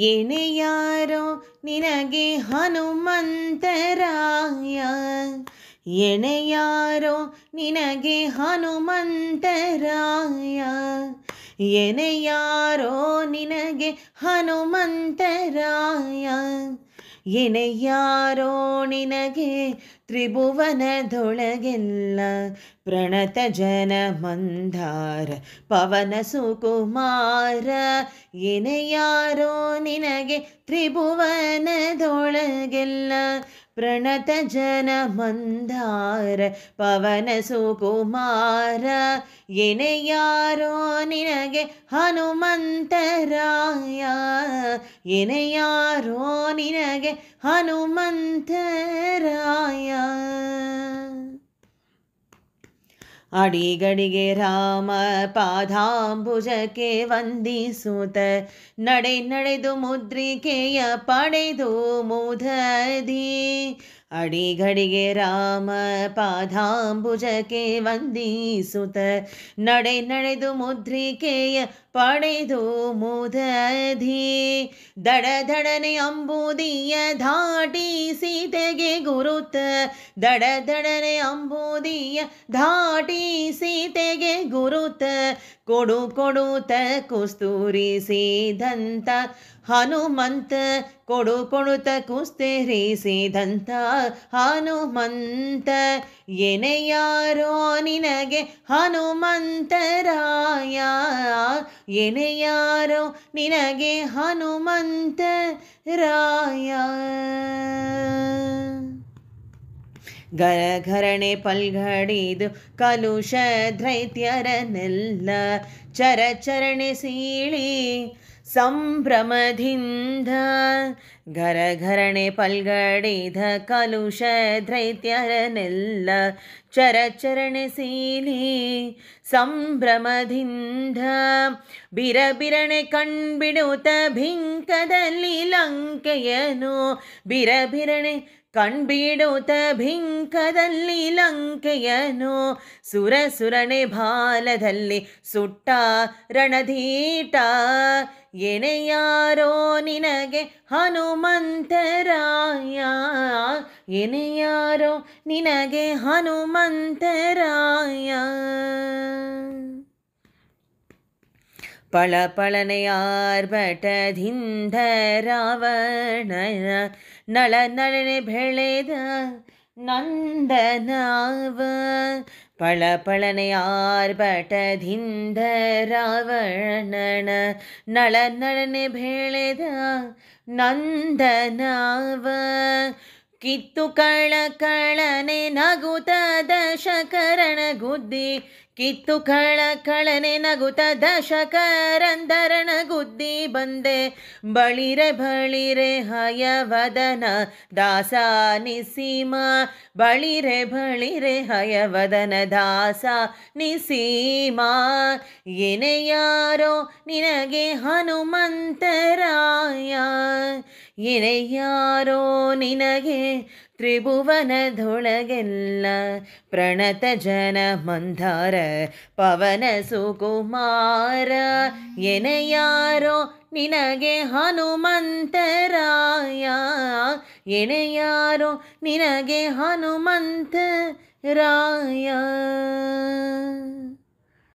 ಏನೇ ಯಾರೋ ನಿನಗೆ ಹನುಮಂತರಾಯ, ಎಣೆ ಯಾರೋ ನಿನಗೆ ಹನುಮಂತರಾಯ, ಎಣೆ ಯಾರೋ ನಿನಗೆ ಹನುಮಂತರಾಯ, ಎಣೆ ಯಾರೋ ನಿನಗೆ ತ್ರಿಭುವನದೊಳಗೆಲ್ಲ ಪ್ರಣತ ಜನ ಮಂದಾರ ಪವನ ಸುಕುಮಾರ, ಎಣೆ ಯಾರೋ ನಿನಗೆ ತ್ರಿಭುವನದೊಳಗೆಲ್ಲ ಪ್ರಣತ ಜನ ಮಂದಾರ ಪವನ ಸುಕುಮಾರ, ಎಣೆ ಯಾರೋ ನಿನಗೆ ಹನುಮಂತರಾಯ, ಎಣೆ ಯಾರೋ ನಿನಗೆ ಹನುಮಂತರಾಯ. ಅಡಿಗಡಿಗೆ ರಾಮ ಪಾದಾಂಬುಜಕ್ಕೆ ವಂದಿಸುತ್ತ ನಡೆ ನಡೆದು ಮುದ್ರಿಕೆಯ ಪಡೆದು ಮುದದಿ, ಅಡಿಗಡಿಗೆ ರಾಮ ಪಾದಾಂಬುಜಕ್ಕೆ ವಂದಿಸುತ್ತ ನಡೆ ನಡೆದು ಮುದ್ರಿಕೆಯ ಪಡೆದು ಮುದದಿ, ದಡ ದಡನೆ ಅಂಬುದಿಯ ಧಾಟಿ ಸೀತೆಗೆ ಗುರುತ, ದಡ ದಡನೆ ಅಂಬುದಿಯ ಧಾಟಿ ಸೀತೆಗೆ ಗುರುತ, ಕೊಡು ಕೊಡುತ್ತ ಕುಸ್ತೂರಿಸಿದಂತ ಹನುಮಂತ, ಕೊಡು ಕೊಡುತ್ತ ಕುಸ್ತೂರಿಸಿದಂತ ಹನುಮಂತ, ಎಣೆ ಯಾರೋ ನಿನಗೆ ಹನುಮಂತರಾಯ, ಎಣೆ ಯಾರೋ ನಿನಗೆ ಹನುಮಂತರಾಯ. ಗರಘರಣೆ ಪಲ್ಗಡಿದು ಕಲುಷ ಧೈತ್ಯರನೆಲ್ಲ ಚರಚರಣೆ ಸೀಳಿ ಸಂಭ್ರಮದಿಂದ, ಗರಘರಣೆ ಪಲ್ಗಡಿದ ಕಲುಷ ಧೈತ್ಯರನೆಲ್ಲ ಚರಚರಣೆ ಸೀಳಿ ಸಂಭ್ರಮದಿಂದ, ಬಿರಬಿರಣೆ ಕಣ್ಬಿಡುತ್ತ ಭಿಂಕದಲ್ಲಿ ಲಂಕೆಯನು, ಬಿರಬಿರಣೆ ಕಣ್ಬಿಡುತ್ತ ಭಿಂಕದಲ್ಲಿ ಲಂಕೆಯನು, ಸುರಸುರನೆ ಬಾಲದಲ್ಲಿ ಸುಟ್ಟ ರಣಧೀಟ, ಎಣೆ ಯಾರೋ ನಿನಗೆ ಹನುಮಂತರಾಯ, ಎಣೆ ಯಾರೋ ನಿನಗೆ ಹನುಮಂತರಾಯ. ಪಳಪಳನೆಯಾರ್ಭಟದಿಂದ ರಾವಣನ ನಳನಳನೆ ಬೆಳೆದ ನಂದನವ, ಪಳಪಳನೆಯಾರ್ಭಟದಿಂದ ರಾವಣನ ನಳನಳನೆ ಬೆಳೆದ ನಂದನವ, ಕಿತ್ತು ಕಳಕಳನೆ ನಗುತ ದಶಕರಣ ಗುದ್ದಿ, ಕಿತ್ತು ಕಳಕಳನೆ ನಗುತ ದಶಕರಂದರಣ ಗುದ್ದಿ ಬಂದೆ, ಬಳಿರೆ ಬಳಿರೆ ಹಯವದನ ದಾಸ ನಿಸೀಮ, ಬಳಿರೆ ಬಳಿರೆ ಹಯವದನ ದಾಸ ನಿಸೀಮ, ಎಣೆ ಯಾರೋ ನಿನಗೆ ಹನುಮಂತರಾಯ, ಎಣೆ ಯಾರೋ ನಿನಗೆ ತ್ರಿಭುವನದೊಳಗೆಲ್ಲ ಪ್ರಣತ ಜನ ಮಂದಾರ ಪವನ ಸುಕುಮಾರ, ಎಣೆ ಯಾರೋ ನಿನಗೆ ಹನುಮಂತರಾಯ, ಎಣೆ ಯಾರೋ ನಿನಗೆ ಹನುಮಂತರಾಯ.